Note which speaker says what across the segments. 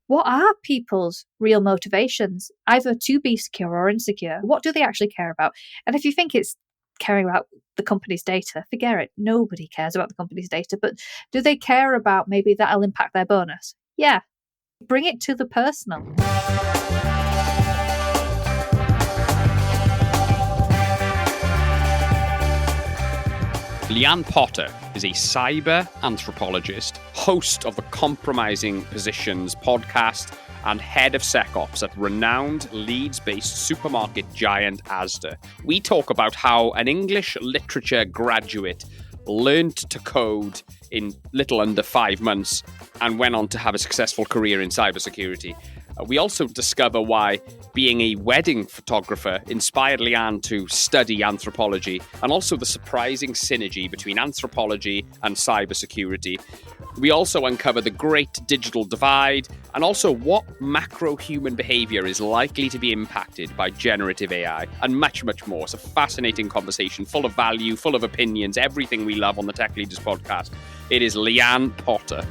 Speaker 1: what are people's real motivations, either to be secure or insecure? What do they actually care about? And if you think it's caring about the company's data, forget it. Nobody cares about the company's data. But do they care about maybe that'll impact their bonus? Yeah. Bring it to the personal.
Speaker 2: Lianne Potter is a cyber anthropologist, host of the Compromising Positions podcast, and head of SecOps at renowned Leeds-based supermarket giant Asda. We talk about how an English literature graduate learned to code in little under 5 months and went on to have a successful career in cybersecurity. We also discover why being a wedding photographer inspired Lianne to study anthropology, and also the surprising synergy between anthropology and cybersecurity. We also uncover the great digital divide, and also what macro-human behavior is likely to be impacted by generative AI, and much, much more. It's a fascinating conversation, full of value, full of opinions, everything we love on the Tech Leaders podcast. It is Lianne Potter.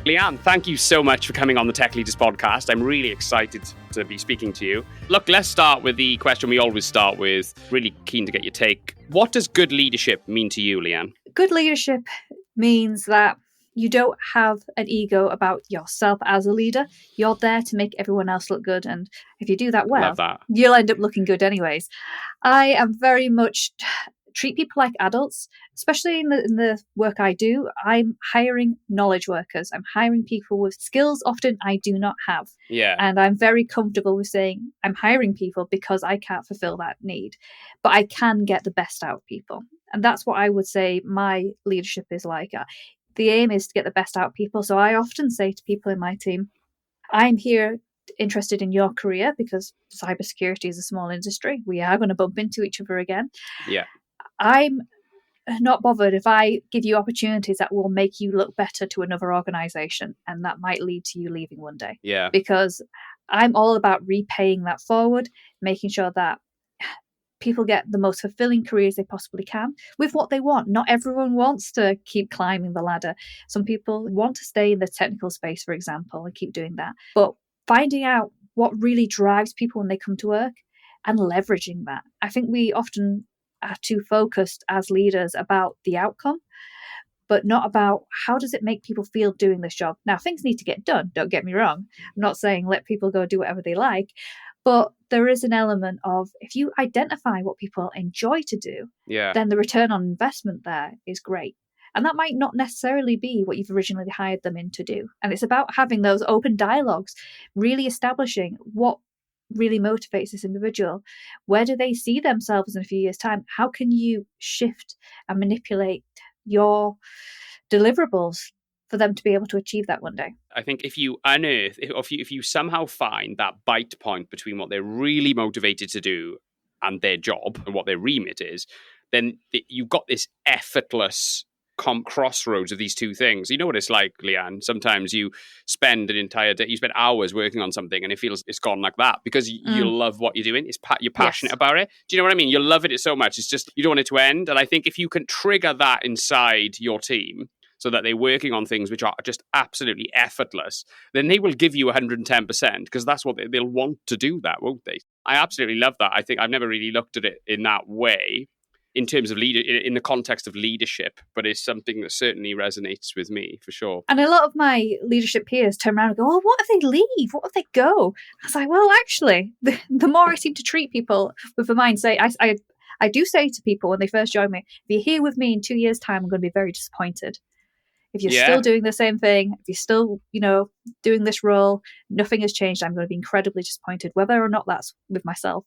Speaker 2: Lianne, thank you so much for coming on the Tech Leaders podcast. I'm really excited to be speaking to you. Look, let's start with the question we always start with. Really keen to get your take. What does good leadership mean to you, Lianne?
Speaker 1: Good leadership means that you don't have an ego about yourself as a leader. You're there to make everyone else look good. And if you do that well,
Speaker 2: Love that.
Speaker 1: You'll end up looking good anyways. I am very much treat people like adults, especially in the work I do. I'm hiring knowledge workers. I'm hiring people with skills often I do not have.
Speaker 2: Yeah.
Speaker 1: And I'm very comfortable with saying I'm hiring people because I can't fulfill that need, but I can get the best out of people. And that's what I would say my leadership is like. The aim is to get the best out of people. So I often say to people in my team, I'm here interested in your career because cybersecurity is a small industry. We are going to bump into each other again.
Speaker 2: Yeah.
Speaker 1: I'm not bothered if I give you opportunities that will make you look better to another organization, and that might lead to you leaving one day.
Speaker 2: Yeah.
Speaker 1: Because I'm all about repaying that forward, making sure that people get the most fulfilling careers they possibly can with what they want. Not everyone wants to keep climbing the ladder. Some people want to stay in the technical space, for example, and keep doing that. But finding out what really drives people when they come to work and leveraging that. I think we often are too focused as leaders about the outcome, but not about how does it make people feel doing this job. Now, things need to get done, don't get me wrong. I'm not saying let people go do whatever they like, but there is an element of if you identify what people enjoy to do, then the return on investment there is great. And that might not necessarily be what you've originally hired them in to do. And it's about having those open dialogues, really establishing what really motivates this individual. Where do they see themselves in a few years' time? How can you shift and manipulate your deliverables for them to be able to achieve that one day?
Speaker 2: I think if you unearth, if you somehow find that bite point between what they're really motivated to do and their job and what their remit is, then you've got this effortless crossroads of these two things. You know what it's like, Lianne? Sometimes you spend an entire day, you spend hours working on something and it feels it's gone like that because you love what you're doing. You're passionate about it. Do you know what I mean? You love it so much. It's just, you don't want it to end. And I think if you can trigger that inside your team so that they're working on things which are just absolutely effortless, then they will give you 110% because that's what they'll want to do that, won't they? I absolutely love that. I think I've never really looked at it in that way, in terms of in the context of leadership, but it's something that certainly resonates with me for sure.
Speaker 1: And a lot of my leadership peers turn around and go, "Oh, what if they leave? What if they go?" I was like, well, actually, the more I seem to treat people with the mindset, I do say to people when they first join me, if you're here with me in 2 years' time, I'm going to be very disappointed. If you're still doing the same thing, if you're still, doing this role, nothing has changed, I'm going to be incredibly disappointed, whether or not that's with myself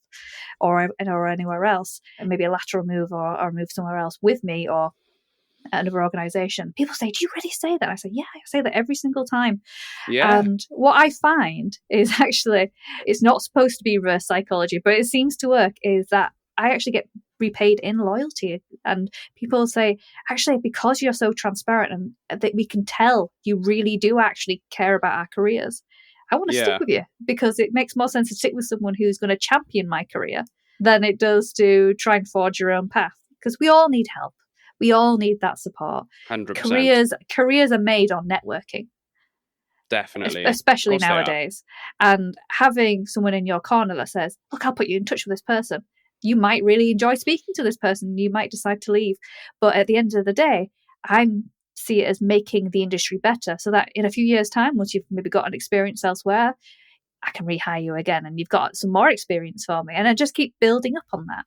Speaker 1: or anywhere else, and maybe a lateral move or move somewhere else with me or another organization. People say, "Do you really say that?" I say, "Yeah, I say that every single time."
Speaker 2: Yeah.
Speaker 1: And what I find is actually, it's not supposed to be reverse psychology, but it seems to work, is that I actually get repaid in loyalty. And people say, actually, because you're so transparent and that we can tell you really do actually care about our careers, I want to stick with you because it makes more sense to stick with someone who's going to champion my career than it does to try and forge your own path. Because we all need help. We all need that support.
Speaker 2: 100%.
Speaker 1: Careers are made on networking.
Speaker 2: Definitely.
Speaker 1: Especially nowadays. And having someone in your corner that says, look, I'll put you in touch with this person. You might really enjoy speaking to this person. You might decide to leave. But at the end of the day, I see it as making the industry better so that in a few years' time, once you've maybe got an experience elsewhere, I can rehire you again and you've got some more experience for me. And I just keep building up on that.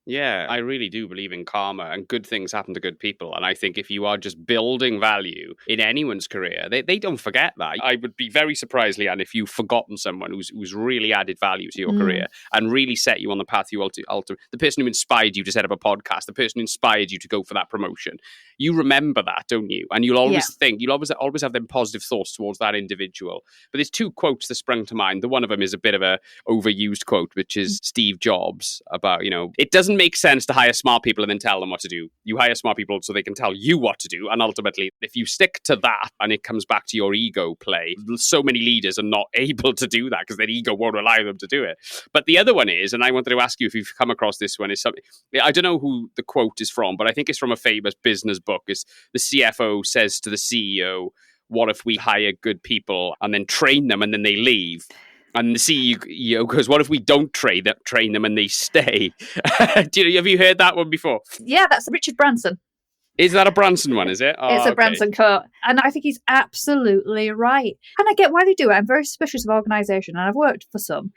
Speaker 2: Yeah, I really do believe in karma, and good things happen to good people. And I think if you are just building value in anyone's career, they don't forget that. I would be very surprised, Lianne, if you've forgotten someone who's really added value to your career and really set you on the path you ultimately, the person who inspired you to set up a podcast, the person who inspired you to go for that promotion. You remember that, don't you? And you'll always think, you'll always have them positive thoughts towards that individual. But there's two quotes that sprung to mind. The one of them is a bit of a overused quote, which is Steve Jobs about, it doesn't make sense to hire smart people and then tell them what to do. You hire smart people so they can tell you what to do. And ultimately, if you stick to that and it comes back to your ego play, so many leaders are not able to do that because their ego won't allow them to do it. But the other one is, and I wanted to ask you if you've come across this one, is something, I don't know who the quote is from, but I think it's from a famous business book. It's the CFO says to the CEO, what if we hire good people and then train them and then they leave? And the CEO goes, what if we don't train them and they stay? Have you heard that one before?
Speaker 1: Yeah, that's Richard Branson.
Speaker 2: Is that a Branson one, is it? Oh,
Speaker 1: it's a Branson quote. And I think he's absolutely right. And I get why they do it. I'm very suspicious of organisation, and I've worked for some,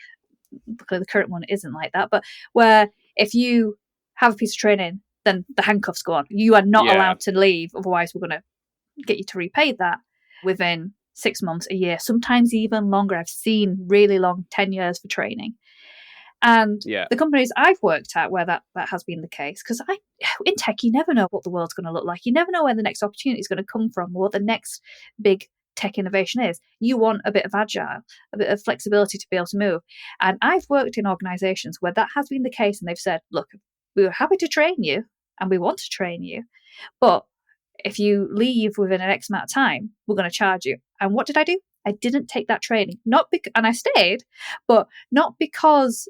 Speaker 1: because the current one isn't like that, but where if you have a piece of training, then the handcuffs go on. You are not allowed to leave, otherwise we're going to get you to repay that within 6 months, a year, sometimes even longer. I've seen really long tenures for training. And the companies I've worked at where that has been the case, because in tech, you never know what the world's going to look like. You never know where the next opportunity is going to come from or what the next big tech innovation is. You want a bit of agile, a bit of flexibility to be able to move. And I've worked in organizations where that has been the case, and they've said, look, we were happy to train you and we want to train you, but if you leave within an X amount of time, we're going to charge you. And what did I do? I didn't take that training. And I stayed, but not because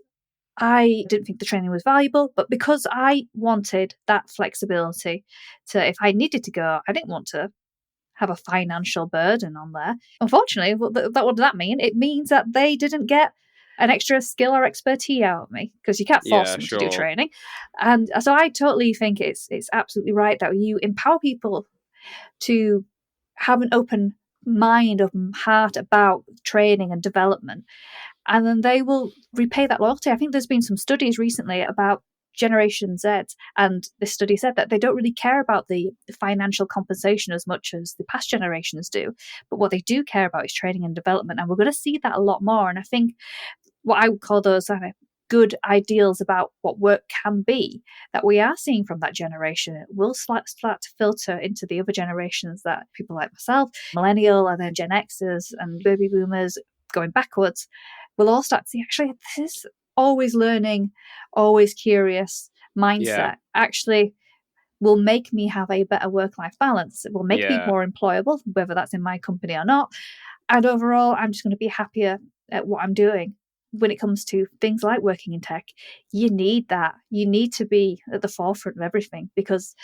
Speaker 1: I didn't think the training was valuable, but because I wanted that flexibility to, if I needed to go, I didn't want to have a financial burden on there. Unfortunately, what does that mean? It means that they didn't get an extra skill or expertise out of me, because you can't force them to do training. And so I totally think it's absolutely right that you empower people to have an open mind, open heart about training and development, and then they will repay that loyalty. I think there's been some studies recently about Generation Z, and this study said that they don't really care about the financial compensation as much as the past generations do, but what they do care about is training and development, and we're going to see that a lot more. And I think what I would call those good ideals about what work can be that we are seeing from that generation will start to filter into the other generations, that people like myself, millennial, and then Gen Xers and baby boomers going backwards, will all start to see, actually, this always learning, always curious mindset actually will make me have a better work-life balance. It will make me more employable, whether that's in my company or not. And overall, I'm just going to be happier at what I'm doing. When it comes to things like working in tech, you need that. You need to be at the forefront of everything, because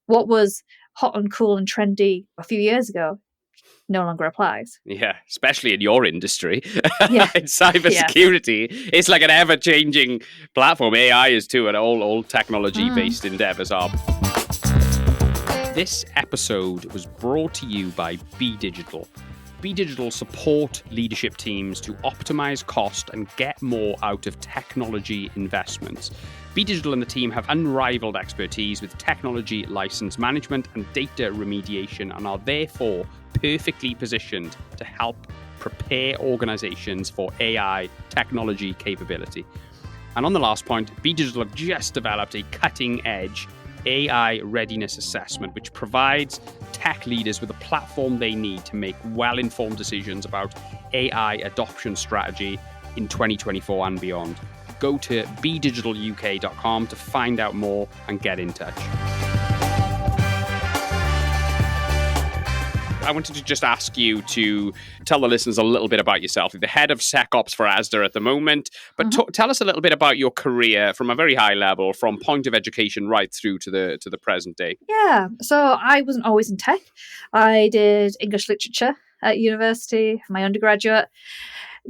Speaker 1: what was hot and cool and trendy a few years ago no longer applies. Yeah,
Speaker 2: especially in your industry. In cybersecurity, it's like an ever-changing platform. AI is too, and all technology-based endeavors are. This episode was brought to you by Be Digital. Be Digital support leadership teams to optimize cost and get more out of technology investments. Be Digital and the team have unrivaled expertise with technology license management and data remediation, and are therefore perfectly positioned to help prepare organizations for AI technology capability. And on the last point, Be Digital have just developed a cutting-edge AI readiness assessment, which provides tech leaders with a platform they need to make well-informed decisions about AI adoption strategy in 2024 and beyond. Go to bedigitaluk.com to find out more and get in touch. I wanted to just ask you to tell the listeners a little bit about yourself. You're the head of SecOps for Asda at the moment, but tell us a little bit about your career from a very high level, from point of education right through to the present day.
Speaker 1: Yeah, so I wasn't always in tech. I did English literature at university, my undergraduate.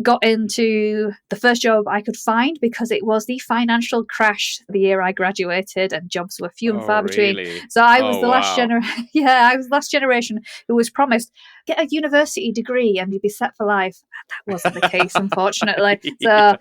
Speaker 1: Got into the first job I could find because it was the financial crash the year I graduated, and jobs were few and far between.
Speaker 2: Really?
Speaker 1: So I was I was the last generation who was promised get a university degree and you'd be set for life. That wasn't the case, unfortunately. So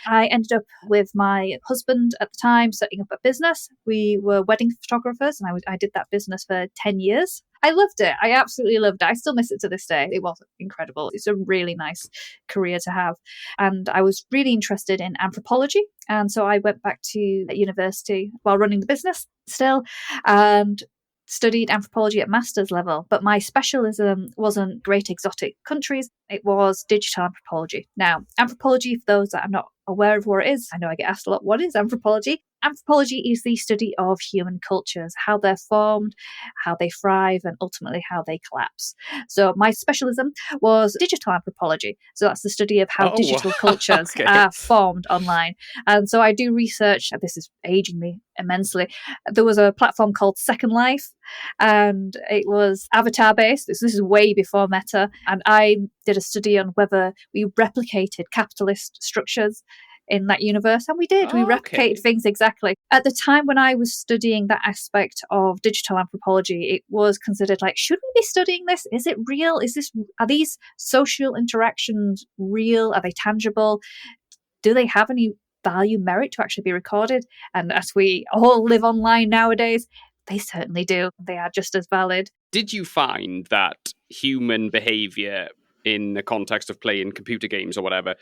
Speaker 1: I ended up with my husband at the time setting up a business. We were wedding photographers, and I did that business for 10 years. I loved it. I absolutely loved it. I still miss it to this day. It was incredible. It's a really nice career to have. And I was really interested in anthropology. And so I went back to university while running the business still and studied anthropology at master's level. But my specialism wasn't great exotic countries. It was digital anthropology. Now, anthropology, for those that are not aware of what it is, I know I get asked a lot, what is anthropology? Anthropology is the study of human cultures, how they're formed, how they thrive, and ultimately how they collapse. So my specialism was digital anthropology. So that's the study of how digital cultures are formed online. And so I do research, and this is aging me immensely. There was a platform called Second Life, and it was avatar-based. This is way before Meta. And I did a study on whether we replicated capitalist structures in that universe, and we did. We replicated things exactly. At the time when I was studying that aspect of digital anthropology, it was considered like, should we be studying this? Is it real? Are these social interactions real? Are they tangible? Do they have any value, merit to actually be recorded? And as we all live online nowadays, they certainly do. They are just as valid.
Speaker 2: Did you find that human behavior in the context of playing computer games or whatever,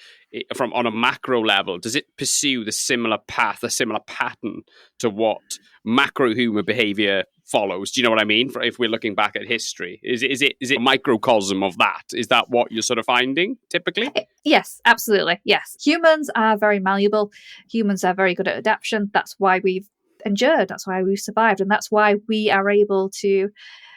Speaker 2: from on a macro level, does it pursue the similar path, a similar pattern to what macro human behavior follows? Do you know what I mean? If we're looking back at history, is it a microcosm of that? Is that what you're sort of finding typically?
Speaker 1: Yes, absolutely. Yes. Humans are very malleable. Humans are very good at adaptation. That's why we've endured. That's why we've survived. And that's why we are able to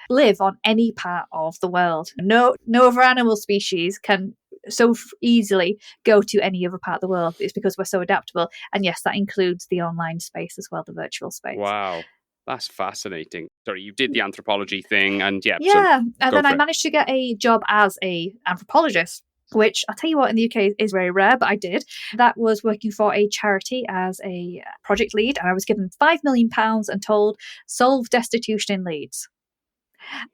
Speaker 1: live on any part of the world. No other animal species can so easily go to any other part of the world. It's because we're so adaptable. And yes, that includes the online space as well, the virtual space.
Speaker 2: Wow. That's fascinating. Sorry, you did the anthropology thing and
Speaker 1: and then I managed to get a job as an anthropologist, which I'll tell you what, in the UK is very rare, but I did. That was working for a charity as a project lead, and I was given £5 million and told, solve destitution in Leeds.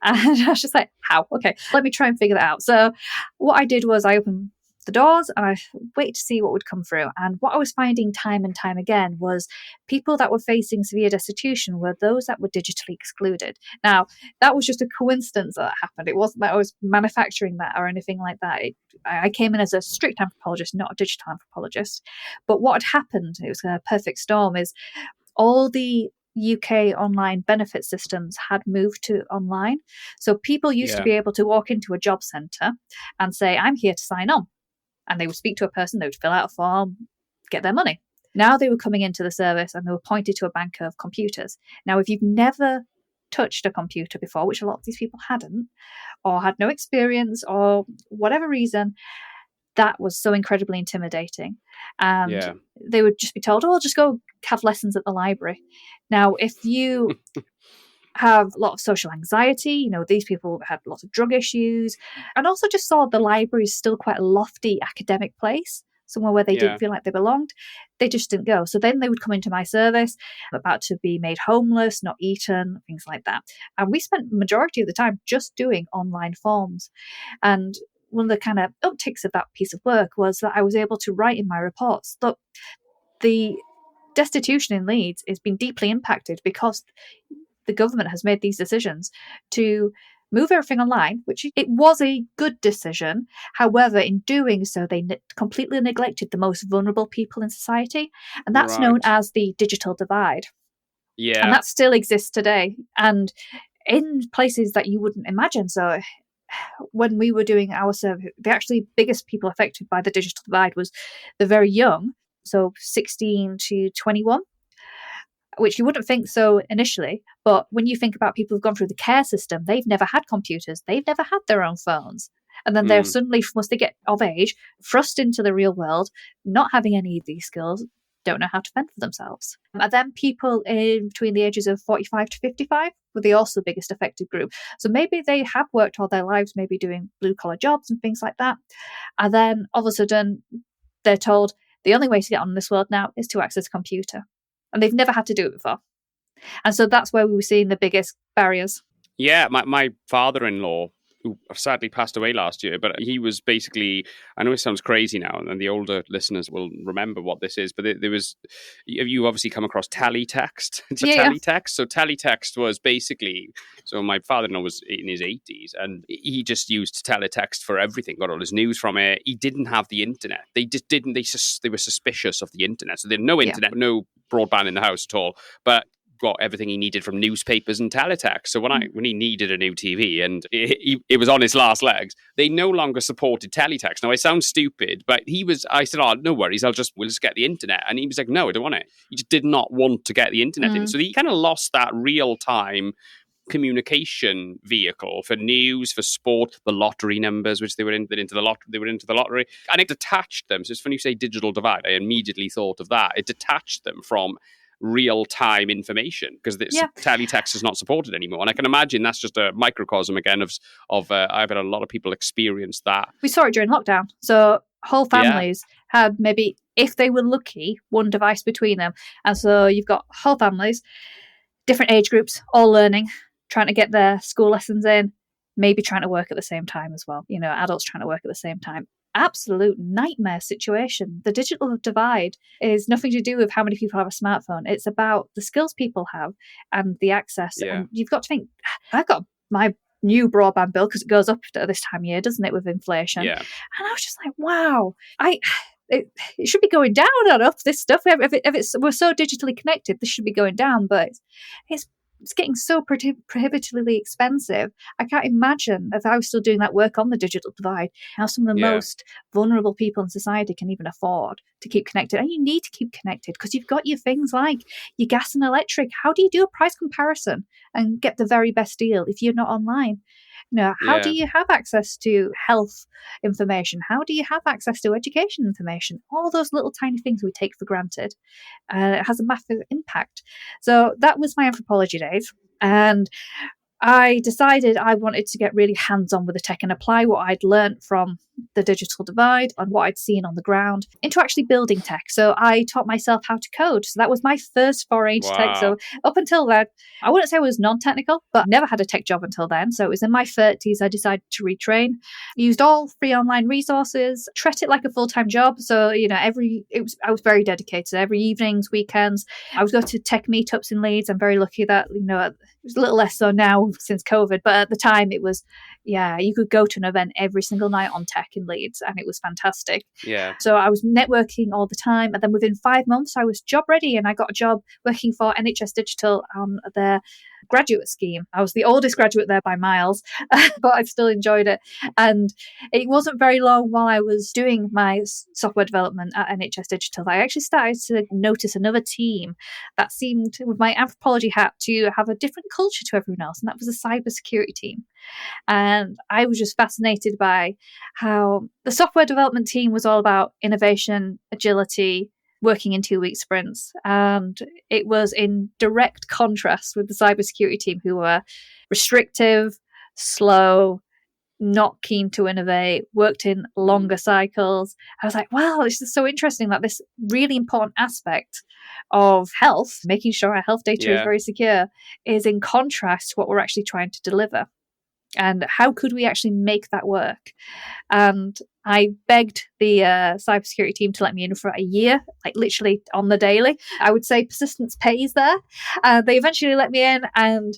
Speaker 1: And I was just like, how? Okay, let me try and figure that out. So what I did was I opened the doors and I waited to see what would come through. And what I was finding time and time again was people that were facing severe destitution were those that were digitally excluded. Now, that was just a coincidence that happened. It wasn't that I was manufacturing that or anything like that. I came in as a strict anthropologist, not a digital anthropologist. But what had happened, it was a perfect storm, is all the UK online benefit systems had moved to online. So people used to be able to walk into a job centre and say, I'm here to sign on. And they would speak to a person, they would fill out a form, get their money. Now they were coming into the service and they were pointed to a bank of computers. Now, if you've never touched a computer before, which a lot of these people hadn't, or had no experience or whatever reason, that was so incredibly intimidating. And they would just be told, just go have lessons at the library. Now, if you have a lot of social anxiety, these people had lots of drug issues, and also just saw the library is still quite a lofty academic place, somewhere where they didn't feel like they belonged, they just didn't go. So then they would come into my service, about to be made homeless, not eaten, things like that. And we spent the majority of the time just doing online forms. And one of the kind of upticks of that piece of work was that I was able to write in my reports, look, the destitution in Leeds has been deeply impacted because the government has made these decisions to move everything online, which it was a good decision. However, in doing so, they completely neglected the most vulnerable people in society. And that's known as the digital divide.
Speaker 2: Yeah.
Speaker 1: And that still exists today. And in places that you wouldn't imagine. So when we were doing our survey, the actually biggest people affected by the digital divide was the very young, so 16 to 21. which you wouldn't think so initially. But when you think about people who've gone through the care system, they've never had computers, they've never had their own phones. And then they're suddenly, once they get of age, thrust into the real world, not having any of these skills, don't know how to fend for themselves. And then people in between the ages of 45 to 55 were the also biggest affected group. So maybe they have worked all their lives, maybe doing blue-collar jobs and things like that. And then all of a sudden, they're told the only way to get on in this world now is to access a computer. And they've never had to do it before. And so that's where we were seeing the biggest barriers.
Speaker 2: Yeah, my father-in-law, who sadly passed away last year, but he was basically, I know it sounds crazy now, and the older listeners will remember what this is, but there was, you obviously come across teletext. It's a teletext. So teletext was basically, so my father-in-law was in his 80s, and he just used teletext for everything, got all his news from it. He didn't have the internet. They just didn't, they were suspicious of the internet. So they had no internet, no broadband in the house at all, but got everything he needed from newspapers and teletext. So when he needed a new TV and it was on his last legs, they no longer supported teletext. Now, I sound stupid, but I said, oh, no worries, we'll just get the internet. And he was like, no, I don't want it. He just did not want to get the internet in. So he kind of lost that real-time communication vehicle for news, for sport, the lottery numbers, which they were into the lottery, and it detached them. So it's funny you say digital divide. I immediately thought of that. It detached them from real-time information because teletext is not supported anymore. And I can imagine that's just a microcosm again of I've had a lot of people experience that.
Speaker 1: We saw it during lockdown. So whole families had maybe, if they were lucky, one device between them. And so you've got whole families, different age groups, all learning, trying to get their school lessons in, maybe trying to work at the same time as well. Adults trying to work at the same time. Absolute nightmare situation. The digital divide is nothing to do with how many people have a smartphone. It's about the skills people have and the access.
Speaker 2: Yeah.
Speaker 1: And you've got to think, I've got my new broadband bill because it goes up at this time of year, doesn't it, with inflation?
Speaker 2: Yeah.
Speaker 1: And I was just like, wow, it should be going down, not up, this stuff. If we're so digitally connected, this should be going down, but it's getting so prohibitively expensive. I can't imagine if I was still doing that work on the digital divide, how some of the most vulnerable people in society can even afford to keep connected. And you need to keep connected because you've got your things like your gas and electric. How do you do a price comparison and get the very best deal if you're not online? How do you have access to health information? How do you have access to education information? All those little tiny things we take for granted. It has a massive impact. So that was my anthropology days. And I decided I wanted to get really hands-on with the tech and apply what I'd learned from the digital divide and what I'd seen on the ground into actually building tech. So I taught myself how to code. So that was my first foray into tech. So up until then, I wouldn't say I was non-technical, but I never had a tech job until then. So it was in my 30s, I decided to retrain. Used all free online resources, treat it like a full-time job. So, I was very dedicated. Every evenings, weekends, I would go to tech meetups in Leeds. I'm very lucky that, it was a little less so now since COVID, but at the time it was, you could go to an event every single night on tech in Leeds and it was fantastic.
Speaker 2: Yeah.
Speaker 1: So I was networking all the time, and then within 5 months I was job ready and I got a job working for NHS Digital on their graduate scheme. I was the oldest graduate there by miles, but I still enjoyed it. And it wasn't very long while I was doing my software development at NHS Digital, I actually started to notice another team that seemed, with my anthropology hat, to have a different culture to everyone else, and that was a cybersecurity team. And I was just fascinated by how the software development team was all about innovation, agility, working in 2-week sprints. And it was in direct contrast with the cybersecurity team, who were restrictive, slow, not keen to innovate, worked in longer cycles. I was like, wow, this is so interesting that this really important aspect of health, making sure our health data is very secure, is in contrast to what we're actually trying to deliver. And how could we actually make that work? And I begged the cybersecurity team to let me in for a year, like literally on the daily. I would say persistence pays there. They eventually let me in, and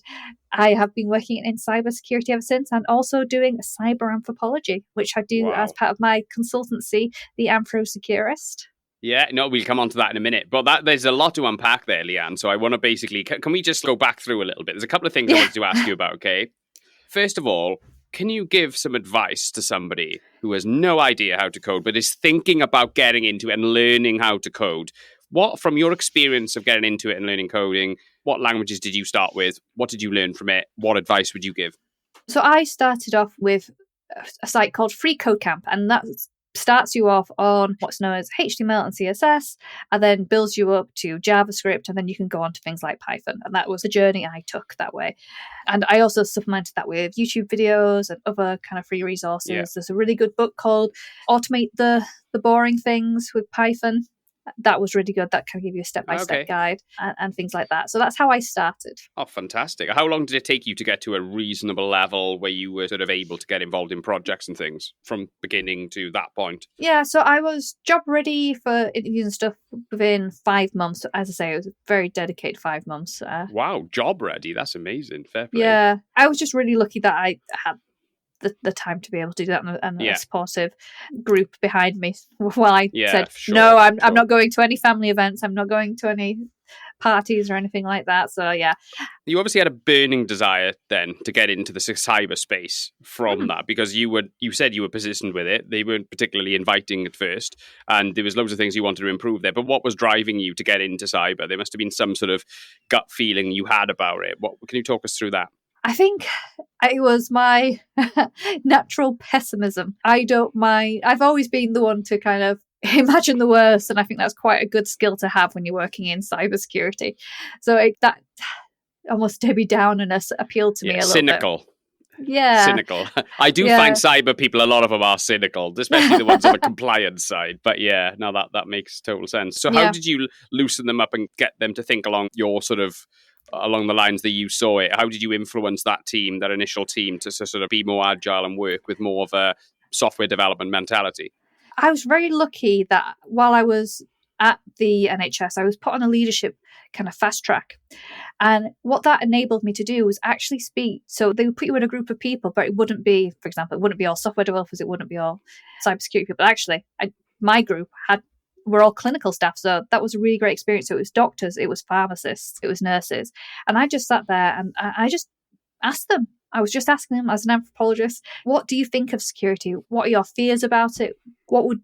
Speaker 1: I have been working in cybersecurity ever since, and also doing cyber anthropology, which I do as part of my consultancy, the AnthroSecurist.
Speaker 2: Yeah, no, we'll come on to that in a minute. But there's a lot to unpack there, Lianne. So I want to basically, can we just go back through a little bit? There's a couple of things I wanted to ask you about, okay? First of all, can you give some advice to somebody who has no idea how to code, but is thinking about getting into and learning how to code? What, from your experience of getting into it and learning coding, what languages did you start with? What did you learn from it? What advice would you give?
Speaker 1: So I started off with a site called Free Code Camp, and that starts you off on what's known as HTML and CSS, and then builds you up to JavaScript, and then you can go on to things like Python. And that was the journey I took that way. And I also supplemented that with YouTube videos and other kind of free resources.
Speaker 2: Yeah.
Speaker 1: There's a really good book called Automate the Boring Things with Python. That was really good. That can give you a step-by-step guide and things like that. So that's how I started.
Speaker 2: Oh, fantastic. How long did it take you to get to a reasonable level where you were sort of able to get involved in projects and things from beginning to that point?
Speaker 1: Yeah, so I was job ready for interviews and stuff within 5 months. As I say, it was a very dedicated 5 months.
Speaker 2: Wow, job ready. That's amazing. Fair play.
Speaker 1: Yeah, I was just really lucky that I had the time to be able to do that, and a supportive group behind me while I said, no, I'm not going to any family events, I'm not going to any parties or anything like that. So yeah.
Speaker 2: You obviously had a burning desire then to get into the cyberspace from that, because you said you were positioned with it. They weren't particularly inviting at first, and there was loads of things you wanted to improve there. But what was driving you to get into cyber? There must have been some sort of gut feeling you had about it. What can you talk us through that?
Speaker 1: I think it was my natural pessimism. I don't mind. I've always been the one to kind of imagine the worst, and I think that's quite a good skill to have when you're working in cybersecurity. So that almost Debbie Downerness appealed to me a little
Speaker 2: cynical.
Speaker 1: bit. Yeah.
Speaker 2: Cynical. I do find cyber people, a lot of them are cynical, especially the ones on the compliance side. But yeah, no, that makes total sense. So how did you loosen them up and get them to think along the lines that you saw it? How did you influence that initial team to sort of be more agile and work with more of a software development mentality?
Speaker 1: I was very lucky that while I was at the NHS, I was put on a leadership kind of fast track. And what that enabled me to do was actually speak. So they would put you in a group of people, but it wouldn't be, for example, it wouldn't be all software developers, it wouldn't be all cybersecurity people. Actually, my group were all clinical staff. So that was a really great experience. So it was doctors, it was pharmacists, it was nurses. And I just sat there and I just asked them. I was just asking them as an anthropologist, what do you think of security? What are your fears about it? What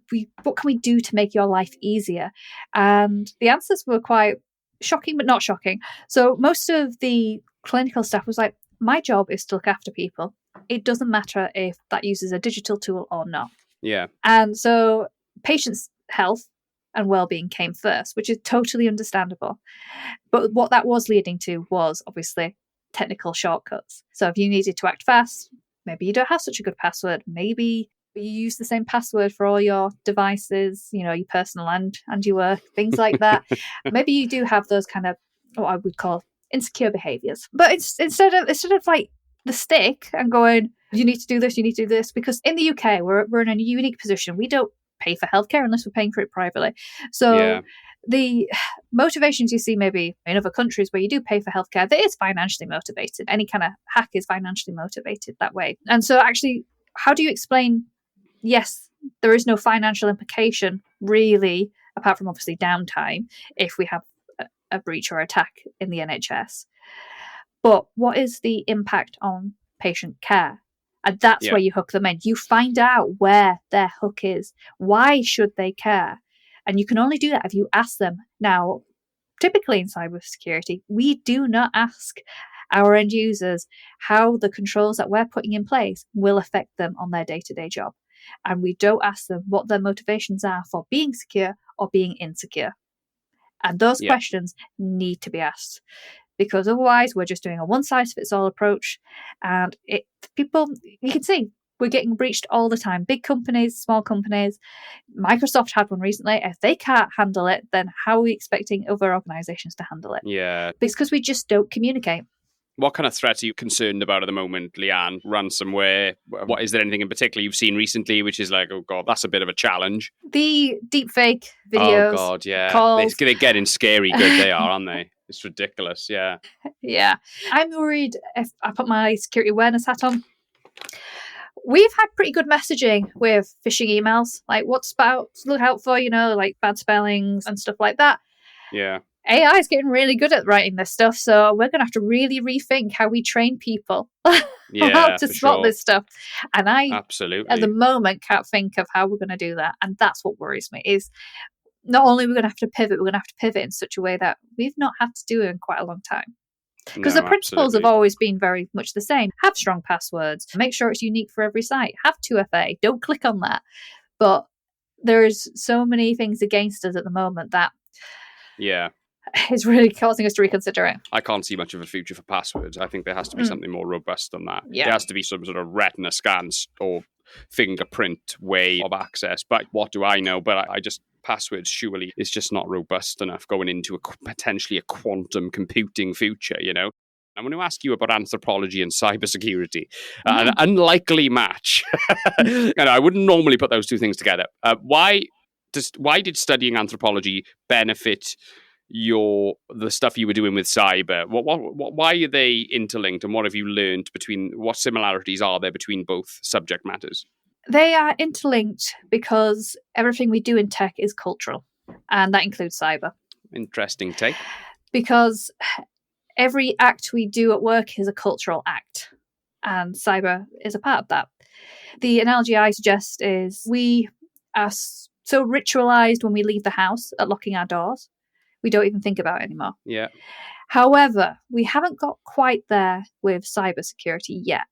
Speaker 1: can we do to make your life easier? And the answers were quite shocking, but not shocking. So most of the clinical staff was like, my job is to look after people. It doesn't matter if that uses a digital tool or not.
Speaker 2: Yeah.
Speaker 1: And so patients' health and well-being came first, which is totally understandable. But what that was leading to was obviously technical shortcuts. So if you needed to act fast, maybe you don't have such a good password. Maybe you use the same password for all your devices, your personal and your work, things like that. Maybe you do have those kind of what I would call insecure behaviors. But it's instead of like the stick and going, you need to do this, because in the UK we're in a unique position. We don't pay for healthcare unless we're paying for it privately. So the motivations you see maybe in other countries where you do pay for healthcare, that is financially motivated. Any kind of hack is financially motivated that way. And so actually, how do you explain, yes, there is no financial implication really, apart from obviously downtime, if we have a breach or attack in the NHS. But what is the impact on patient care? And that's where you hook them in. You find out where their hook is. Why should they care? And you can only do that if you ask them. Now, typically in cybersecurity, we do not ask our end users how the controls that we're putting in place will affect them on their day-to-day job. And we don't ask them what their motivations are for being secure or being insecure. And those questions need to be asked, because otherwise we're just doing a one-size-fits-all approach. And you can see, we're getting breached all the time. Big companies, small companies. Microsoft had one recently. If they can't handle it, then how are we expecting other organizations to handle it?
Speaker 2: Yeah.
Speaker 1: Because we just don't communicate.
Speaker 2: What kind of threats are you concerned about at the moment, Lianne? Ransomware? Is there anything in particular you've seen recently which is like, oh God, that's a bit of a challenge?
Speaker 1: The deepfake videos.
Speaker 2: Oh God, yeah.
Speaker 1: Calls.
Speaker 2: They're getting scary good, they are, aren't they? It's ridiculous, yeah.
Speaker 1: Yeah. I'm worried if I put my security awareness hat on. We've had pretty good messaging with phishing emails, like what's about to look out for, like bad spellings and stuff like that.
Speaker 2: Yeah.
Speaker 1: AI is getting really good at writing this stuff, so we're going to have to really rethink how we train people how to spot this stuff. And I,
Speaker 2: absolutely,
Speaker 1: at the moment, can't think of how we're going to do that. And that's what worries me, is not only are we going to have to pivot, we're going to have to pivot in such a way that we've not had to do it in quite a long time. Because the principles have always been very much the same. Have strong passwords. Make sure it's unique for every site. Have 2FA. Don't click on that. But there's so many things against us at the moment that is really causing us to reconsider it.
Speaker 2: I can't see much of a future for passwords. I think there has to be something more robust than that.
Speaker 1: Yeah.
Speaker 2: There has to be some sort of retina scans or fingerprint way of access. But what do I know? But I just, passwords surely is just not robust enough going into potentially a quantum computing future, you know? I'm going to ask you about anthropology and cybersecurity. An unlikely match. And I wouldn't normally put those two things together. Why did studying anthropology benefit the stuff you were doing with cyber? Why are they interlinked, and what have you learned what similarities are there between both subject matters?
Speaker 1: They are interlinked because everything we do in tech is cultural, and that includes cyber.
Speaker 2: Interesting take.
Speaker 1: Because every act we do at work is a cultural act, and cyber is a part of that. The analogy I suggest is we are so ritualized when we leave the house at locking our doors, we don't even think about it anymore.
Speaker 2: Yeah.
Speaker 1: However, we haven't got quite there with cybersecurity yet.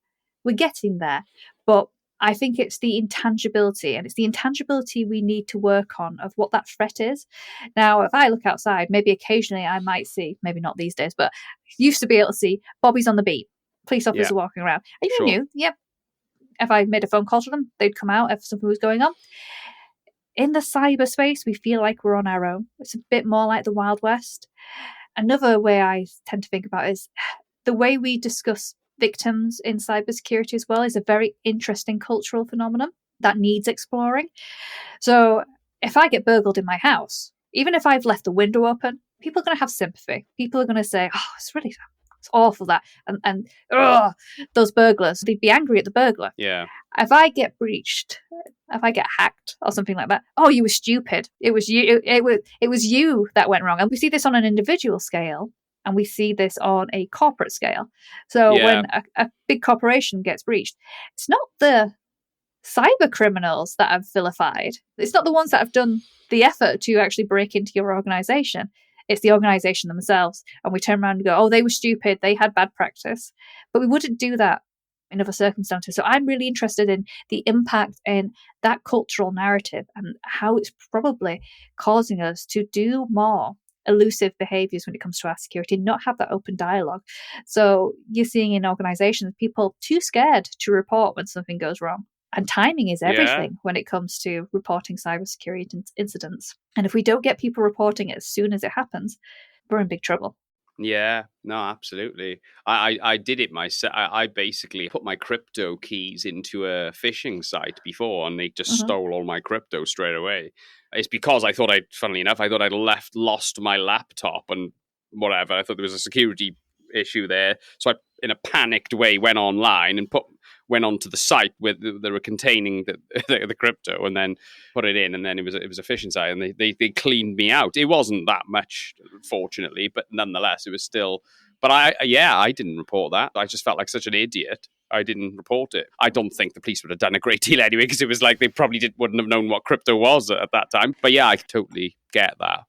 Speaker 1: We're getting there, but I think it's the intangibility, and it's the intangibility we need to work on of what that threat is. Now, if I look outside, maybe occasionally I might see, maybe not these days, but used to be able to see Bobby's on the beat, police officer walking around. And you knew, if I made a phone call to them, they'd come out if something was going on. In the cyberspace, we feel like we're on our own. It's a bit more like the Wild West. Another way I tend to think about it is the way we discuss victims in cybersecurity as well is a very interesting cultural phenomenon that needs exploring. So if I get burgled in my house, even if I've left the window open, people are going to have sympathy. People are going to say, oh, it's awful that. And those burglars, they'd be angry at the burglar.
Speaker 2: Yeah.
Speaker 1: If I get breached, if I get hacked or something like that, oh, you were stupid. It was you. It was you that went wrong. And we see this on an individual scale, and we see this on a corporate scale. So when a big corporation gets breached, it's not the cyber criminals that have vilified. It's not the ones that have done the effort to actually break into your organization. It's the organization themselves. And we turn around and go, oh, they were stupid. They had bad practice. But we wouldn't do that in other circumstances. So I'm really interested in the impact in that cultural narrative and how it's probably causing us to do more elusive behaviors when it comes to our security, not have that open dialogue. So you're seeing in organizations people too scared to report when something goes wrong. And timing is everything when it comes to reporting cybersecurity incidents. And if we don't get people reporting it as soon as it happens, we're in big trouble.
Speaker 2: Yeah, no, absolutely. I did it myself. I basically put my crypto keys into a phishing site before, and they just stole all my crypto straight away. It's because funnily enough, I thought I'd lost my laptop and whatever. I thought there was a security issue there. So I, in a panicked way, went online and went onto the site where they were containing the crypto, and then put it in, and then it was a phishing site, and they cleaned me out. It wasn't that much, fortunately, but nonetheless, it was still. But I didn't report that. I just felt like such an idiot. I didn't report it. I don't think the police would have done a great deal anyway, because it was like they probably wouldn't have known what crypto was at that time. But yeah, I totally get that.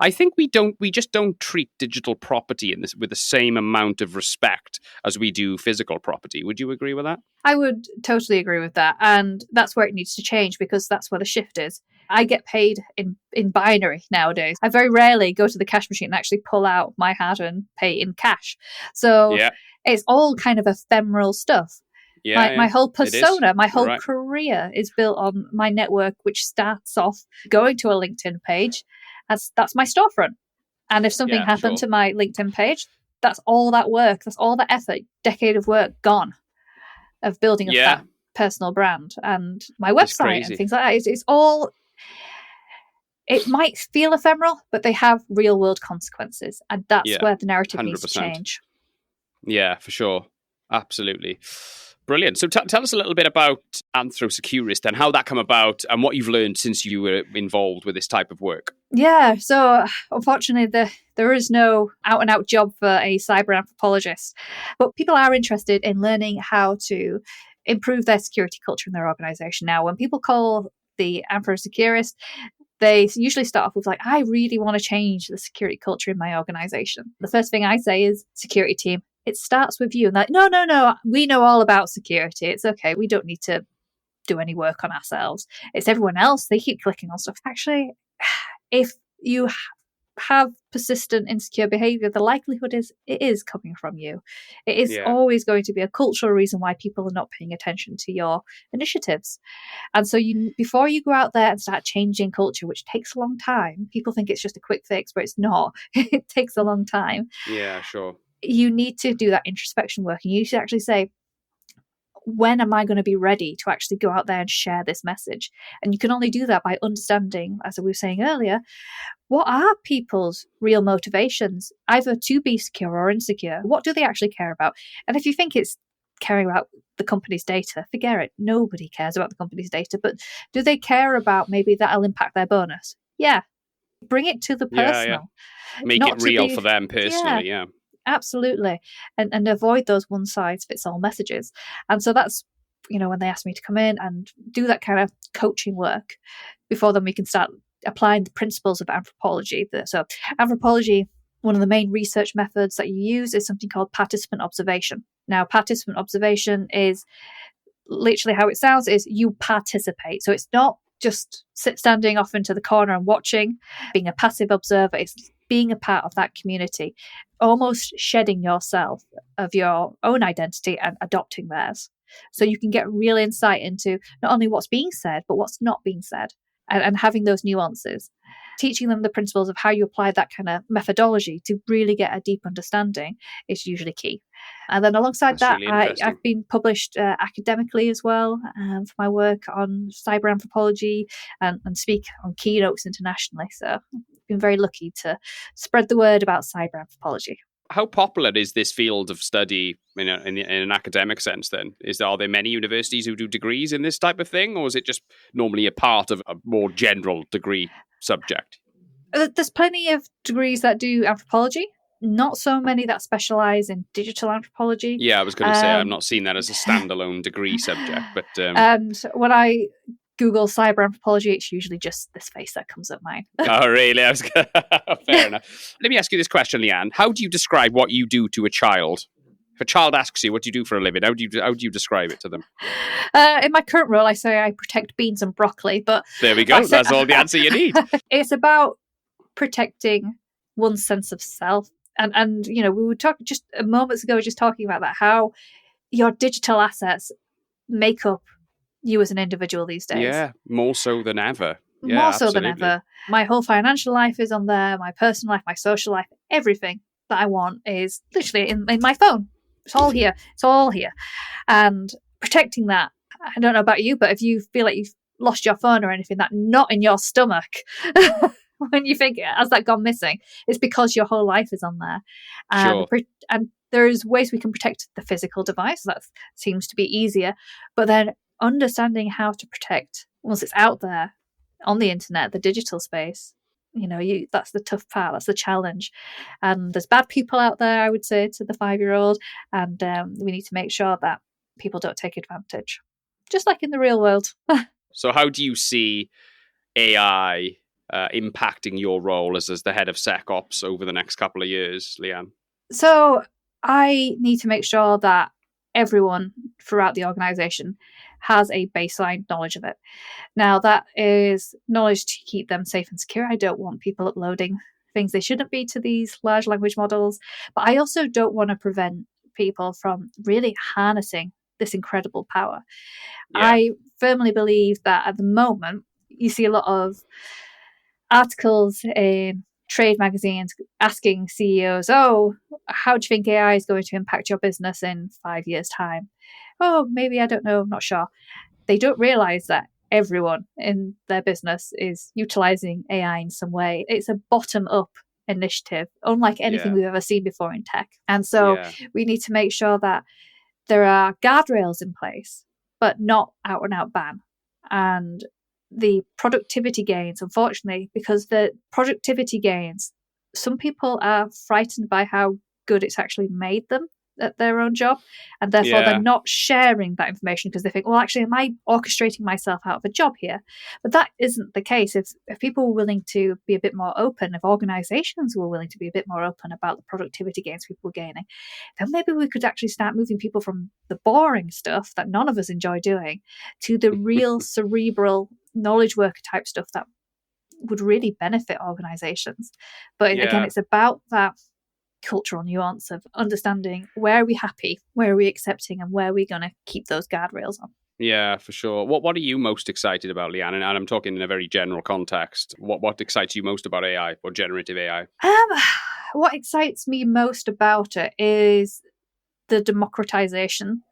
Speaker 2: I think we just don't treat digital property with the same amount of respect as we do physical property. Would you agree with that?
Speaker 1: I would totally agree with that. And that's where it needs to change, because that's where the shift is. I get paid in binary nowadays. I very rarely go to the cash machine and actually pull out my hard-earned pay in cash. So it's all kind of ephemeral stuff. My whole persona, my whole career is built on my network, which starts off going to a LinkedIn page. That's my storefront. And if something happened to my LinkedIn page, that's all that work, that's all that effort, decade of work gone of building up that personal brand and my website and things like that. It's all, it might feel ephemeral, but they have real world consequences. And that's where the narrative 100%. Needs to change.
Speaker 2: Yeah, for sure. Absolutely. Brilliant. So tell us a little bit about AnthroSecurist and how that came about and what you've learned since you were involved with this type of work.
Speaker 1: Yeah, so unfortunately, there is no out-and-out job for a cyber anthropologist, but people are interested in learning how to improve their security culture in their organization. Now, when people call the AnthroSecurist, they usually start off with like, I really want to change the security culture in my organization. The first thing I say is, security team, it starts with you. And they're like, no, we know all about security. It's okay. We don't need to do any work on ourselves. It's everyone else. They keep clicking on stuff. Actually, if you have persistent insecure behavior, the likelihood is it is coming from you. It is always going to be a cultural reason why people are not paying attention to your initiatives. And so before you go out there and start changing culture, which takes a long time, people think it's just a quick fix, but it's not. It takes a long time.
Speaker 2: Yeah, sure.
Speaker 1: You need to do that introspection work, and you should actually say, when am I going to be ready to actually go out there and share this message? And you can only do that by understanding, as we were saying earlier, what are people's real motivations, either to be secure or insecure? What do they actually care about? And if you think it's caring about the company's data, forget it. Nobody cares about the company's data. But do they care about maybe that'll impact their bonus? Yeah. Bring it to the personal.
Speaker 2: Yeah. Make it real for them personally, yeah.
Speaker 1: Absolutely. And avoid those one-size-fits-all messages. And so that's, when they ask me to come in and do that kind of coaching work, before then we can start applying the principles of anthropology. So anthropology, one of the main research methods that you use is something called participant observation. Now, participant observation is literally how it sounds, is you participate. So it's not just standing off into the corner and watching, being a passive observer. It's being a part of that community, almost shedding yourself of your own identity and adopting theirs. So you can get real insight into not only what's being said, but what's not being said, and having those nuances. Teaching them the principles of how you apply that kind of methodology to really get a deep understanding is usually key. And then alongside that, I've been published academically as well for my work on cyber anthropology and speak on keynotes internationally. So I've been very lucky to spread the word about cyber anthropology.
Speaker 2: How popular is this field of study in an academic sense then? Are there many universities who do degrees in this type of thing, or is it just normally a part of a more general degree subject?
Speaker 1: There's plenty of degrees that do anthropology, not so many that specialise in digital anthropology.
Speaker 2: Yeah, I was going to say, I've not seen that as a standalone degree subject. But
Speaker 1: and when I Google cyber anthropology, it's usually just this face that comes up mine.
Speaker 2: Oh, really? Fair enough. Let me ask you this question, Lianne. How do you describe what you do to a child? If a child asks you, what do you do for a living? How do you describe it to them?
Speaker 1: In my current role, I say I protect beans and broccoli. But
Speaker 2: there we go. That's all the answer you need.
Speaker 1: It's about protecting one's sense of self. And we were talking just moments ago, just talking about that, how your digital assets make up you as an individual these days.
Speaker 2: Yeah, more so than ever. Yeah,
Speaker 1: more
Speaker 2: absolutely.
Speaker 1: so than ever. My whole financial life is on there, my personal life, my social life, everything that I want is literally in my phone. It's all here. It's all here. And protecting that, I don't know about you, but if you feel like you've lost your phone or anything, that knot in your stomach, when you think, has that gone missing? It's because your whole life is on there.
Speaker 2: Sure.
Speaker 1: And there's ways we can protect the physical device. That seems to be easier. But then understanding how to protect, once it's out there on the internet, the digital space, that's the tough part. That's the challenge. And there's bad people out there, I would say, to the 5-year-old. And we need to make sure that people don't take advantage, just like in the real world.
Speaker 2: So how do you see AI impacting your role as the head of SecOps over the next couple of years, Lianne?
Speaker 1: So I need to make sure that everyone throughout the organization has a baseline knowledge of it. Now, that is knowledge to keep them safe and secure. I don't want people uploading things they shouldn't be to these large language models, but I also don't want to prevent people from really harnessing this incredible power. Yeah. I firmly believe that at the moment, you see a lot of articles in trade magazines asking CEOs, how do you think AI is going to impact your business in 5 years' time? Oh, maybe, I don't know, I'm not sure. They don't realize that everyone in their business is utilizing AI in some way. It's a bottom-up initiative, unlike anything we've ever seen before in tech. And so we need to make sure that there are guardrails in place, but not out-and-out ban. And the productivity gains, unfortunately, because the productivity gains, some people are frightened by how good it's actually made them. at their own job, and therefore
Speaker 2: Yeah.
Speaker 1: they're not sharing that information because they think, well, actually, am I orchestrating myself out of a job here? But that isn't the case. If people were willing to be a bit more open, if organizations were willing to be a bit more open about the productivity gains people were gaining, then maybe we could actually start moving people from the boring stuff that none of us enjoy doing to the real cerebral knowledge worker type stuff that would really benefit organizations. But again, it's about that cultural nuance of understanding where are we happy, where are we accepting, and where are we going to keep those guardrails on.
Speaker 2: Yeah, for sure. What are you most excited about, Lianne? And I'm talking in a very general context. What excites you most about AI or generative AI?
Speaker 1: What excites me most about it is the democratization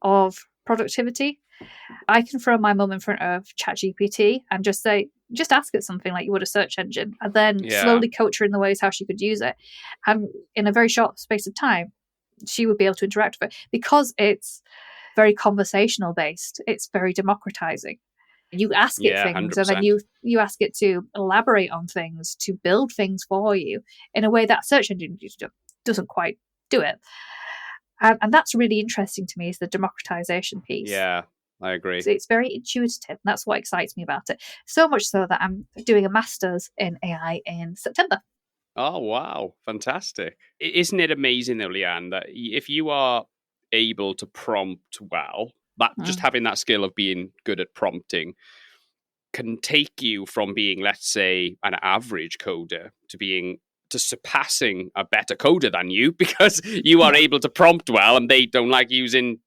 Speaker 1: of productivity. I can throw my mum in front of ChatGPT and just ask it something like you would a search engine, and then slowly coach her in the ways how she could use it. And in a very short space of time, she would be able to interact with it because it's very conversational based. It's very democratizing. You ask it things
Speaker 2: 100%.
Speaker 1: and then you ask it to elaborate on things, to build things for you in a way that search engine doesn't quite do it. And that's really interesting to me, is the democratization piece.
Speaker 2: Yeah, I agree.
Speaker 1: It's very intuitive. And that's what excites me about it. So much so that I'm doing a master's in AI in September.
Speaker 2: Oh, wow. Fantastic. Isn't it amazing, though, Lianne, that if you are able to prompt well, that just having that skill of being good at prompting can take you from being, let's say, an average coder to surpassing a better coder than you, because you are able to prompt well and they don't like using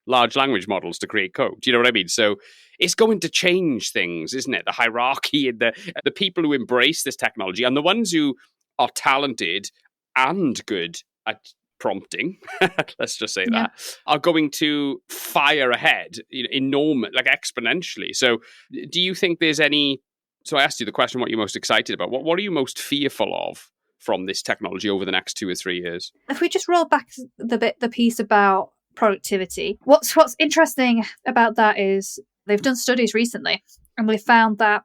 Speaker 2: large language models to create code. Do you know what I mean? So it's going to change things, isn't it? The hierarchy and the people who embrace this technology and the ones who are talented and good at prompting, let's just say that, are going to fire ahead enormous, like exponentially. So do you think there's any... So I asked you the question, what you're most excited about. What are you most fearful of from this technology over the next 2 or 3 years?
Speaker 1: If we just roll back the piece about productivity, what's interesting about that is they've done studies recently and we found that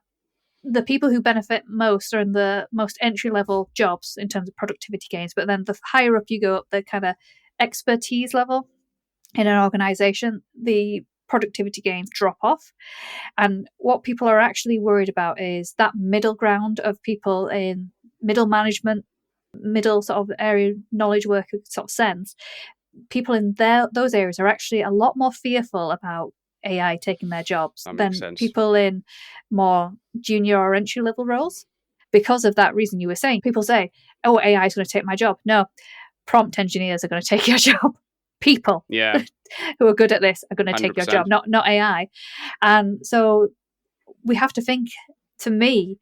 Speaker 1: the people who benefit most are in the most entry-level jobs in terms of productivity gains, but then the higher up you go up the kind of expertise level in an organization, the productivity gains drop off. And what people are actually worried about is that middle ground of people in middle management, middle sort of area knowledge worker sort of sense. People in those areas are actually a lot more fearful about AI taking their jobs than people in more junior or entry level roles. Because of that reason you were saying, people say, oh, AI is going to take my job. No, prompt engineers are going to take your job. People who are good at this are going to take your job, not AI. And so we have to think, to me,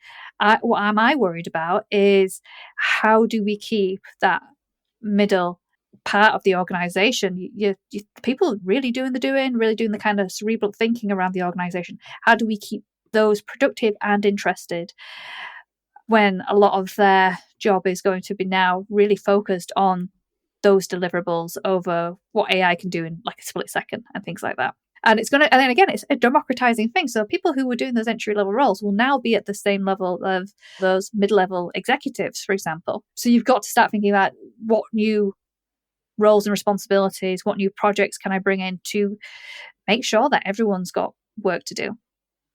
Speaker 1: what am I worried about is how do we keep that middle part of the organization, you people really doing the kind of cerebral thinking around the organization. How do we keep those productive and interested when a lot of their job is going to be now really focused on those deliverables over what AI can do in like a split second and things like that? And then again, it's a democratizing thing. So people who were doing those entry level roles will now be at the same level of those mid-level executives, for example. So you've got to start thinking about what new roles and responsibilities, what new projects can I bring in to make sure that everyone's got work to do.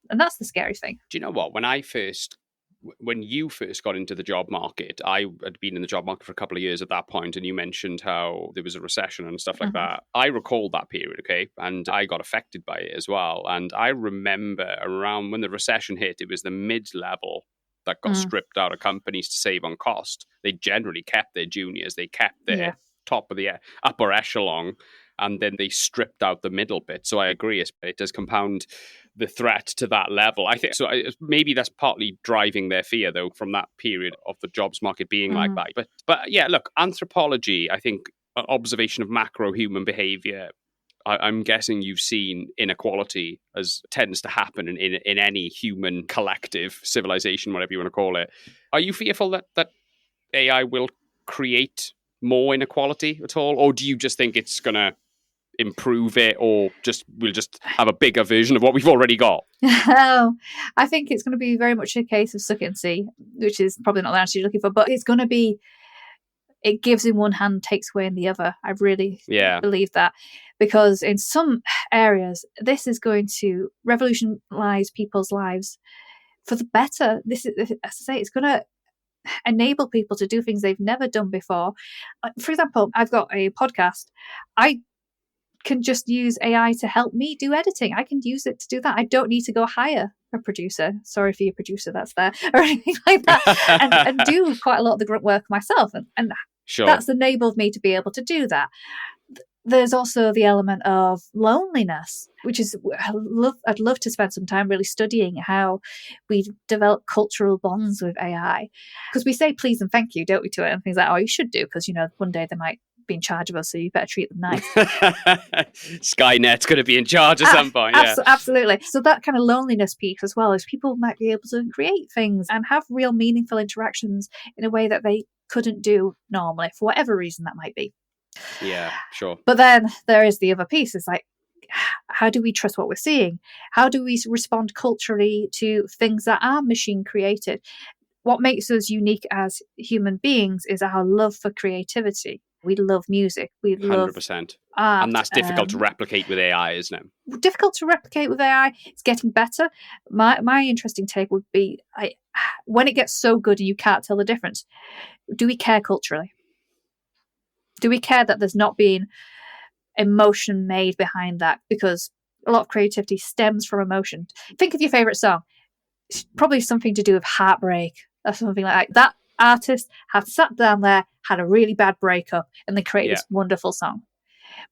Speaker 1: And that's the scary thing.
Speaker 2: Do you know what? When you first got into the job market, I had been in the job market for a couple of years at that point, and you mentioned how there was a recession and stuff like that. I recall that period, okay? And I got affected by it as well. And I remember around when the recession hit, it was the mid-level that got stripped out of companies to save on cost. They generally kept their juniors. They kept their top of the upper echelon, and then they stripped out the middle bit. So I agree, it does compound the threat to that level. I think so. Maybe that's partly driving their fear, though, from that period of the jobs market being like that. But yeah, look, anthropology, I think, observation of macro human behavior. I'm guessing you've seen inequality as tends to happen in any human collective civilization, whatever you want to call it. Are you fearful that AI will create more inequality at all, or do you just think it's going to improve it, or we'll just have a bigger version of what we've already got?
Speaker 1: I think it's going to be very much a case of suck it and see, which is probably not the answer you're looking for, but it's going to be it gives in one hand, takes away in the other. I really
Speaker 2: Yeah.
Speaker 1: believe that, because in some areas, this is going to revolutionize people's lives for the better. This is, as I say, it's going to enable people to do things they've never done before. For example, I've got a podcast. I can just use AI to help me do editing. I can use it to do that. I don't need to go hire a producer. Sorry for your producer that's there, or anything like that, and do quite a lot of the grunt work myself. And
Speaker 2: Sure.
Speaker 1: That's enabled me to be able to do that. There's also the element of loneliness, which is, I'd love to spend some time really studying how we develop cultural bonds with AI. Because we say please and thank you, don't we, to it? And things like, oh, you should do, because, one day they might be in charge of us, so you better treat them nice.
Speaker 2: Skynet's going to be in charge at some point. Yeah.
Speaker 1: Absolutely. So that kind of loneliness piece as well, is people might be able to create things and have real meaningful interactions in a way that they couldn't do normally, for whatever reason that might be.
Speaker 2: Yeah, sure.
Speaker 1: But then there is the other piece. It's like, how do we trust what we're seeing? How do we respond culturally to things that are machine created? What makes us unique as human beings is our love for creativity. We love music. We love
Speaker 2: 100%.
Speaker 1: art.
Speaker 2: And that's difficult to replicate with AI, isn't it?
Speaker 1: Difficult to replicate with AI. It's getting better. My interesting take would be, when it gets so good and you can't tell the difference, do we care culturally? Do we care that there's not been emotion made behind that? Because a lot of creativity stems from emotion. Think of your favourite song. It's probably something to do with heartbreak or something like that. That artist had sat down there, had a really bad breakup, and they created this wonderful song.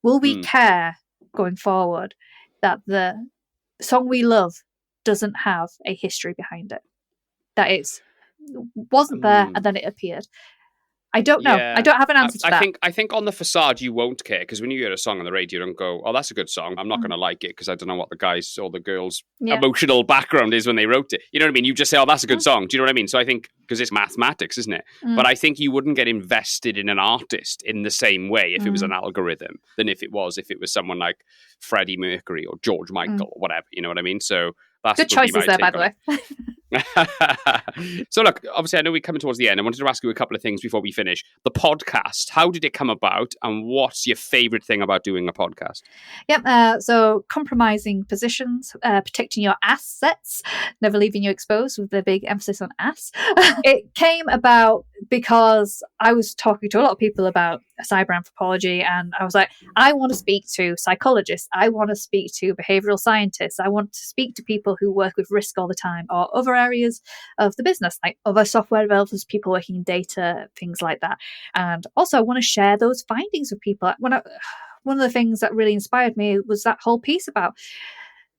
Speaker 1: Will we care going forward that the song we love doesn't have a history behind it? That it wasn't there and then it appeared. I don't know. I don't have an answer to that.
Speaker 2: I think on the facade you won't care, because when you hear a song on the radio, you don't go, oh, that's a good song. I'm not going to like it because I don't know what the guy's or the girl's emotional background is when they wrote it. You know what I mean? You just say, oh, that's a good song. Do you know what I mean? So I think, because it's mathematics, isn't it? But I think you wouldn't get invested in an artist in the same way if it was an algorithm than if it was someone like Freddie Mercury or George Michael or whatever. You know what I mean? So that's
Speaker 1: good choices there, by the way.
Speaker 2: So look, obviously I know we're coming towards the end. I wanted to ask you a couple of things before we finish. The podcast, how did it come about, and what's your favorite thing about doing a podcast?
Speaker 1: So compromising positions, protecting your assets, never leaving you exposed, with the big emphasis on ass. It came about because I was talking to a lot of people about cyber anthropology, and I was like, I want to speak to psychologists, I want to speak to behavioral scientists, I want to speak to people who work with risk all the time, or other areas of the business, like other software developers, people working in data, things like that. And also I want to share those findings with people. One of the things that really inspired me was that whole piece about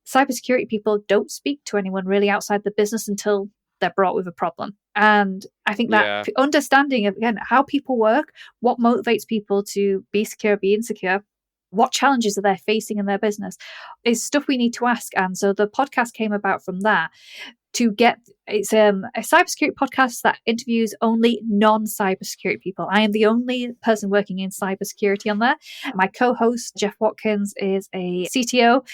Speaker 1: cybersecurity people don't speak to anyone really outside the business until they're brought with a problem. And I think that understanding of, again, how people work, what motivates people to be secure, be insecure, what challenges are they facing in their business, is stuff we need to ask. And so the podcast came about from that. It's a cybersecurity podcast that interviews only non-cybersecurity people. I am the only person working in cybersecurity on there. My co-host, Jeff Watkins, is a CTO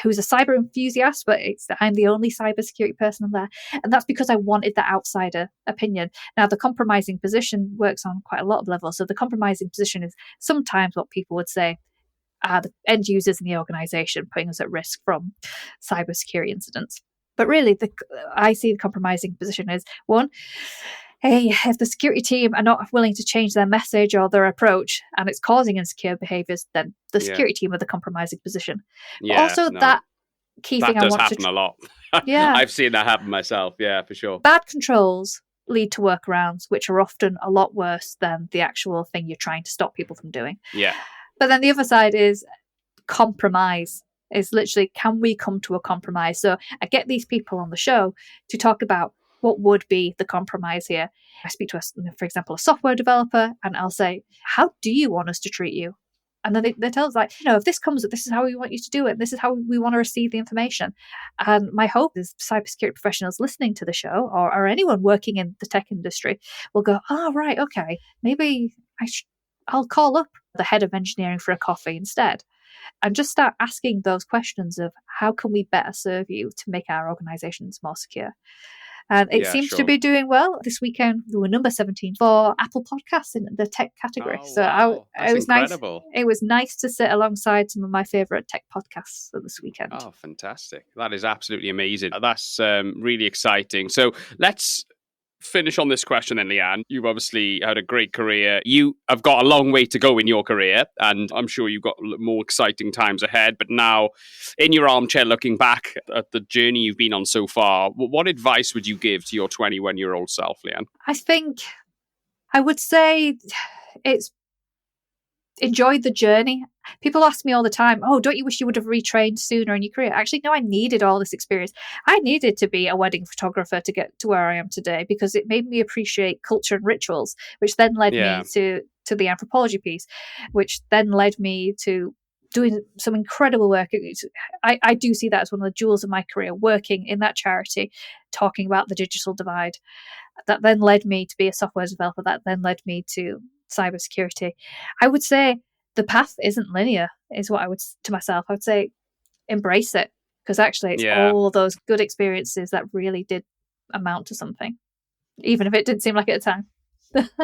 Speaker 1: who's a cyber enthusiast, but I'm the only cybersecurity person on there. And that's because I wanted that outsider opinion. Now, the compromising position works on quite a lot of levels. So the compromising position is sometimes what people would say are the end users in the organization putting us at risk from cybersecurity incidents. But really, I see the compromising position as, one, hey, if the security team are not willing to change their message or their approach and it's causing insecure behaviors, then the security team are the compromising position. But also that key thing I want to...
Speaker 2: That does happen a lot. I've seen that happen myself. Yeah, for sure.
Speaker 1: Bad controls lead to workarounds, which are often a lot worse than the actual thing you're trying to stop people from doing.
Speaker 2: Yeah.
Speaker 1: But then the other side is compromise. Is literally, can we come to a compromise? So I get these people on the show to talk about what would be the compromise here. I speak to, for example, a software developer, and I'll say, how do you want us to treat you? And then they tell us, like, if this comes, this is how we want you to do it. This is how we want to receive the information. And my hope is cybersecurity professionals listening to the show, or anyone working in the tech industry, will go, oh, right, okay, maybe I'll call up the head of engineering for a coffee instead. And just start asking those questions of how can we better serve you to make our organizations more secure. And it
Speaker 2: Yeah,
Speaker 1: seems to
Speaker 2: sure.
Speaker 1: be doing well. This weekend, we were number 17 for Apple Podcasts in the tech category.
Speaker 2: Oh,
Speaker 1: So
Speaker 2: wow. That's
Speaker 1: it was
Speaker 2: incredible.
Speaker 1: nice. It was nice to sit alongside some of my favorite tech podcasts this weekend.
Speaker 2: Oh, fantastic. That is absolutely amazing. That's really exciting. So let's finish on this question then, Lianne. You've obviously had a great career. You have got a long way to go in your career, and I'm sure you've got more exciting times ahead. But now, in your armchair, looking back at the journey you've been on so far, what advice would you give to your 21-year-old self, Lianne?
Speaker 1: I think I would say it's enjoyed the journey. People ask me all the time, oh, don't you wish you would have retrained sooner in your career? Actually, no, I needed all this experience. I needed to be a wedding photographer to get to where I am today, because it made me appreciate culture and rituals, which then led me to the anthropology piece, which then led me to doing some incredible work. I do see that as one of the jewels of my career, working in that charity, talking about the digital divide. That then led me to be a software developer. That then led me to cybersecurity. I would say the path isn't linear, is what I would to myself. I would say embrace it, because actually it's all those good experiences that really did amount to something, even if it didn't seem like it at the time.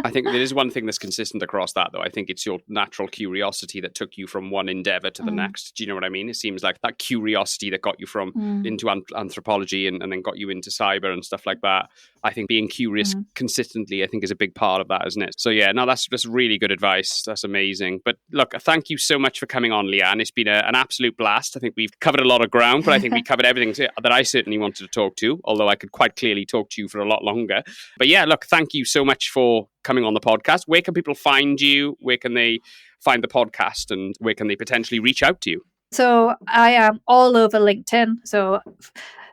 Speaker 2: I think there is one thing that's consistent across that, though. I think it's your natural curiosity that took you from one endeavor to the next. Do you know what I mean? It seems like that curiosity that got you from into anthropology and then got you into cyber and stuff like that. I think being curious consistently, I think, is a big part of that, isn't it? So yeah, no, that's really good advice. That's amazing. But look, thank you so much for coming on, Lianne. It's been an absolute blast. I think we've covered a lot of ground, but I think we covered everything that I certainly wanted to talk to, although I could quite clearly talk to you for a lot longer. But yeah, look, thank you so much for coming on the podcast. Where can people find you? Where can they find the podcast, and where can they potentially reach out to you? So I am all over LinkedIn. So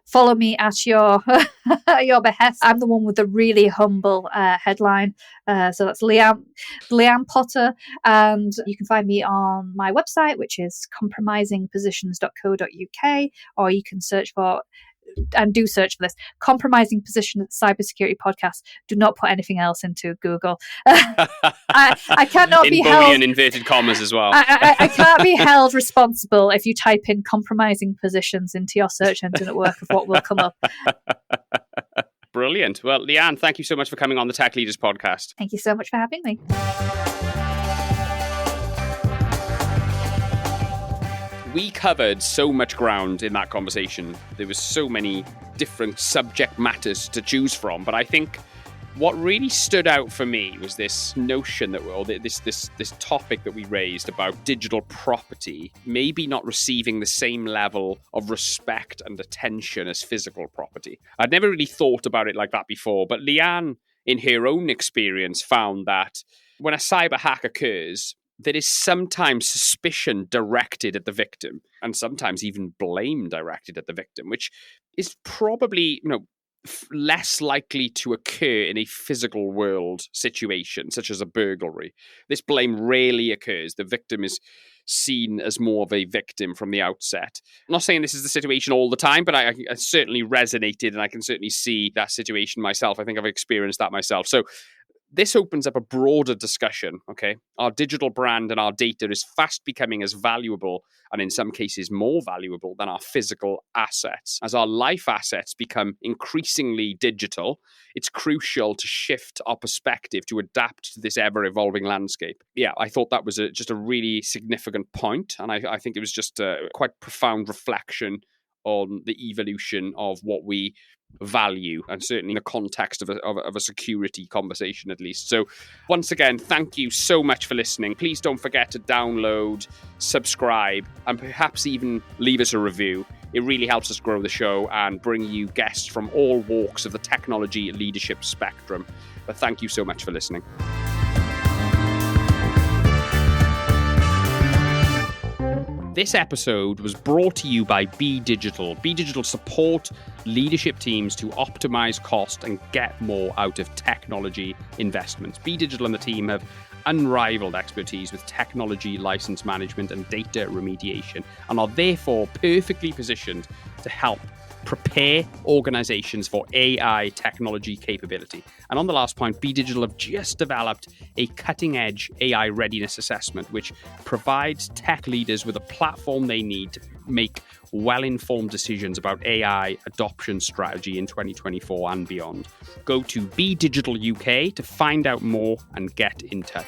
Speaker 2: follow me at your your behest. I'm the one with the really humble headline. So that's Lianne Potter. And you can find me on my website, which is compromisingpositions.co.uk, or you can search for, and do search for this, Compromising Position Cybersecurity Podcast. Do not put anything else into Google. I cannot be held in inverted commas as well. I can't be held responsible if you type in compromising positions into your search engine at work of what will come up. Brilliant. Well, Lianne, thank you so much for coming on the Tech Leaders Podcast. Thank you so much for having me. We covered so much ground in that conversation. There was so many different subject matters to choose from, but I think what really stood out for me was this notion that, or this topic that we raised about digital property maybe not receiving the same level of respect and attention as physical property. I'd never really thought about it like that before, but Lianne, in her own experience, found that when a cyber hack occurs, there is sometimes suspicion directed at the victim, and sometimes even blame directed at the victim, which is probably, less likely to occur in a physical world situation, such as a burglary. This blame rarely occurs. The victim is seen as more of a victim from the outset. I'm not saying this is the situation all the time, but I certainly resonated, and I can certainly see that situation myself. I think I've experienced that myself. So this opens up a broader discussion, okay? Our digital brand and our data is fast becoming as valuable, and in some cases more valuable, than our physical assets. As our life assets become increasingly digital, it's crucial to shift our perspective to adapt to this ever-evolving landscape. Yeah, I thought that was just a really significant point, and I think it was just a quite profound reflection on the evolution of what we value, and certainly in the context of a security conversation, at least. So once again, thank you so much for listening. Please don't forget to download, subscribe, and perhaps even leave us a review. It really helps us grow the show and bring you guests from all walks of the technology leadership spectrum. But thank you so much for listening. This episode was brought to you by Be Digital. Be Digital support leadership teams to optimize cost and get more out of technology investments. Be Digital and the team have unrivaled expertise with technology license management and data remediation, and are therefore perfectly positioned to help prepare organizations for AI technology capability. And on the last point, Be Digital have just developed a cutting-edge AI readiness assessment, which provides tech leaders with a platform they need to make well-informed decisions about AI adoption strategy in 2024 and beyond. Go to Be Digital UK to find out more and get in touch.